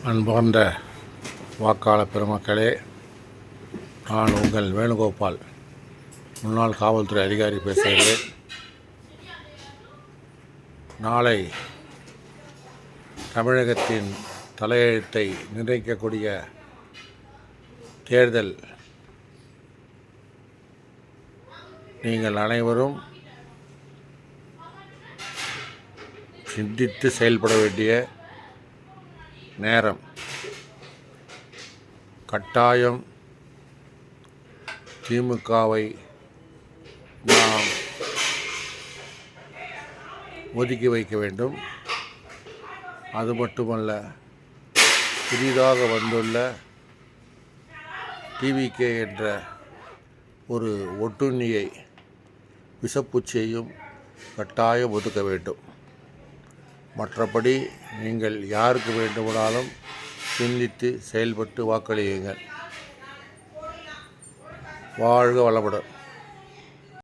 அன்பார்ந்த வாக்காளர் பெருமக்களே, நான் உங்கள் வேணுகோபால், முன்னாள் காவல்துறை அதிகாரி பேசுகிறேன். நாளை தமிழகத்தின் தலையெழுத்தை நிர்ணயிக்கக்கூடிய தேர்தல். நீங்கள் அனைவரும் சிந்தித்து செயல்பட வேண்டிய நேரம். கட்டாயம் திமுகவை நாம் ஒதுக்கி வைக்க வேண்டும். அது மட்டுமல்ல, புதிதாக வந்துள்ள டிவிகே என்ற ஒரு ஒட்டுண்ணியை, விஷப்பூச்சியையும் கட்டாயம் ஒதுக்க வேண்டும். மற்றபடி நீங்கள் யாருக்கு வேண்டுமானாலும் சிந்தித்து செயல்பட்டு வாக்களியுங்கள். வாழ்க வளமுடன்.